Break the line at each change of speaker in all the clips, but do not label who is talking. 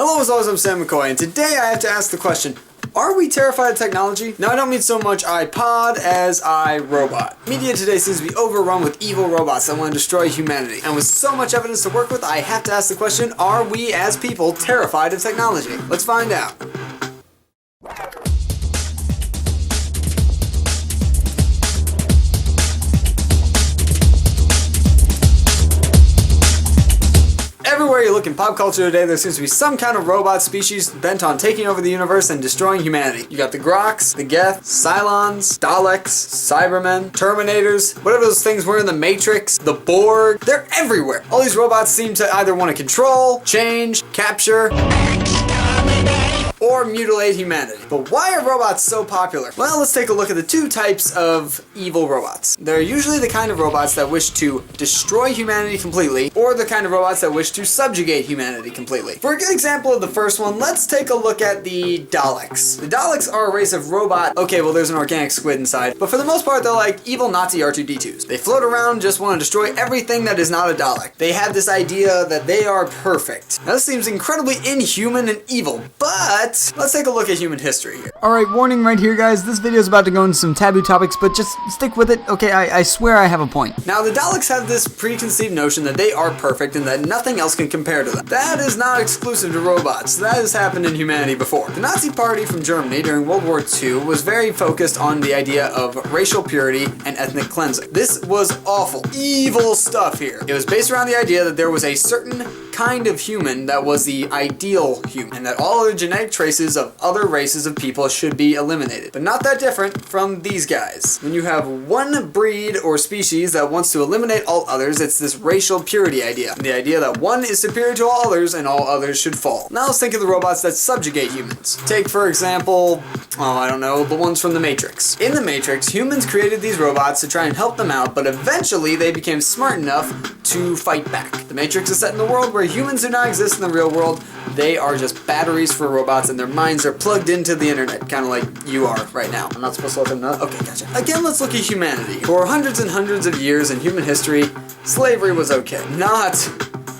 Hello, as always, I'm Sam McCoy, and today I have to ask the question, are we terrified of technology? Now, I don't mean so much iPod as iRobot. Media today seems to be overrun with evil robots that want to destroy humanity. And with so much evidence to work with, I have to ask the question, are we as people terrified of technology? Let's find out. Everywhere you look in pop culture today, there seems to be some kind of robot species bent on taking over the universe and destroying humanity. You got the Groks, the Geth, Cylons, Daleks, Cybermen, Terminators, whatever those things were in the Matrix, the Borg. They're everywhere. All these robots seem to either want to control, change, capture, or mutilate humanity. But why are robots so popular? Well, let's take a look at the two types of evil robots. They're usually the kind of robots that wish to destroy humanity completely, or the kind of robots that wish to subjugate humanity completely. For a good example of the first one, let's take a look at the Daleks. The Daleks are a race of robot. Okay, well, there's an organic squid inside, but for the most part, they're like evil Nazi R2-D2s. They float around, just want to destroy everything that is not a Dalek. They have this idea that they are perfect. Now, this seems incredibly inhuman and evil, but let's take a look at human history here. Alright, warning right here, guys. This video is about to go into some taboo topics, but just stick with it, okay? I swear I have a point. Now, the Daleks have this preconceived notion that they are perfect and that nothing else can compare to them. That is not exclusive to robots. That has happened in humanity before. The Nazi Party from Germany during World War II was very focused on the idea of racial purity and ethnic cleansing. This was awful, evil stuff here. It was based around the idea that there was a certain kind of human that was the ideal human, and that all other genetic traces of other races of people should be eliminated. But not that different from these guys. When you have one breed or species that wants to eliminate all others, it's this racial purity idea. The idea that one is superior to all others and all others should fall. Now let's think of the robots that subjugate humans. Take, for example, I don't know, the ones from the Matrix. In the Matrix, humans created these robots to try and help them out, but eventually they became smart enough to fight back. The Matrix is set in a world where humans do not exist in the real world. They are just batteries for robots, and their minds are plugged into the internet, kind of like you are right now. I'm not supposed to let them know? Okay, gotcha. Again, let's look at humanity. For hundreds and hundreds of years in human history, slavery was okay. Not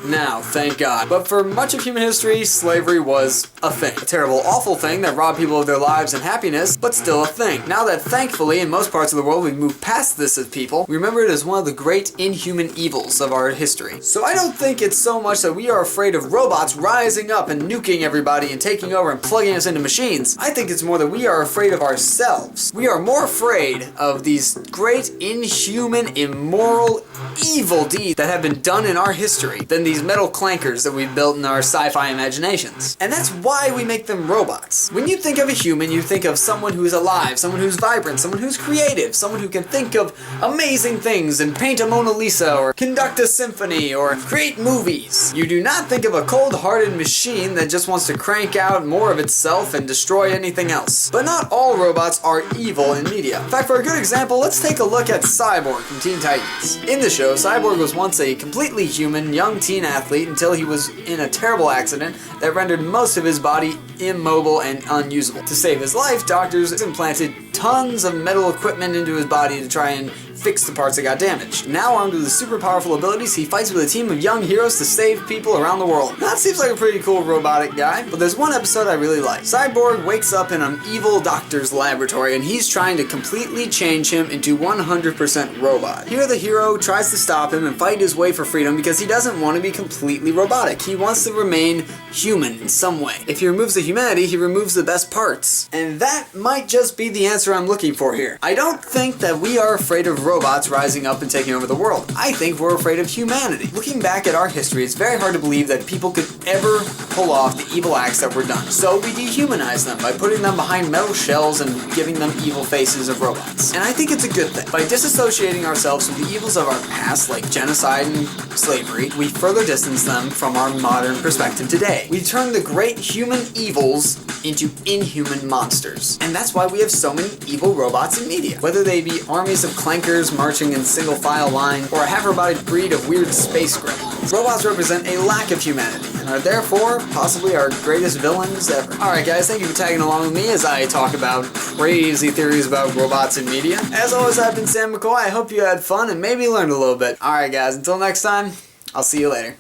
now, thank God. But for much of human history, slavery was a thing. A terrible, awful thing that robbed people of their lives and happiness, but still a thing. Now that thankfully in most parts of the world we've moved past this as people, we remember it as one of the great inhuman evils of our history. So I don't think it's so much that we are afraid of robots rising up and nuking everybody and taking over and plugging us into machines. I think it's more that we are afraid of ourselves. We are more afraid of these great inhuman, immoral, evil deeds that have been done in our history than these metal clankers that we've built in our sci-fi imaginations. And that's why we make them robots. When you think of a human, you think of someone who's alive, someone who's vibrant, someone who's creative, someone who can think of amazing things and paint a Mona Lisa or conduct a symphony or create movies. You do not think of a cold-hearted machine that just wants to crank out more of itself and destroy anything else. But not all robots are evil in media. In fact, for a good example, let's take a look at Cyborg from Teen Titans. In the show, Cyborg was once a completely human young teen athlete until he was in a terrible accident that rendered most of his body immobile and unusable. To save his life, doctors implanted tons of metal equipment into his body to try and fix the parts that got damaged. Now, armed with his super powerful abilities, he fights with a team of young heroes to save people around the world. Now, that seems like a pretty cool robotic guy, but there's one episode I really like. Cyborg wakes up in an evil doctor's laboratory, and he's trying to completely change him into 100% robot. Here, the hero tries to stop him and fight his way for freedom because he doesn't want to be completely robotic. He wants to remain human in some way. If he removes the humanity, he removes the best parts. And that might just be the answer I'm looking for here. I don't think that we are afraid of robots rising up and taking over the world. I think we're afraid of humanity. Looking back at our history, it's very hard to believe that people could ever pull off the evil acts that were done. So we dehumanize them by putting them behind metal shells and giving them evil faces of robots. And I think it's a good thing. By disassociating ourselves from the evils of our past, like genocide and slavery, we further distance them from our modern perspective today. We turn the great human evils into inhuman monsters. And that's why we have so many evil robots in media. Whether they be armies of clankers marching in single file line, or a half-robotic breed of weird space gremlins. Robots represent a lack of humanity, and are therefore possibly our greatest villains ever. Alright guys, thank you for tagging along with me as I talk about crazy theories about robots in media. As always, I've been Sam McCoy. I hope you had fun and maybe learned a little bit. Alright guys, until next time, I'll see you later.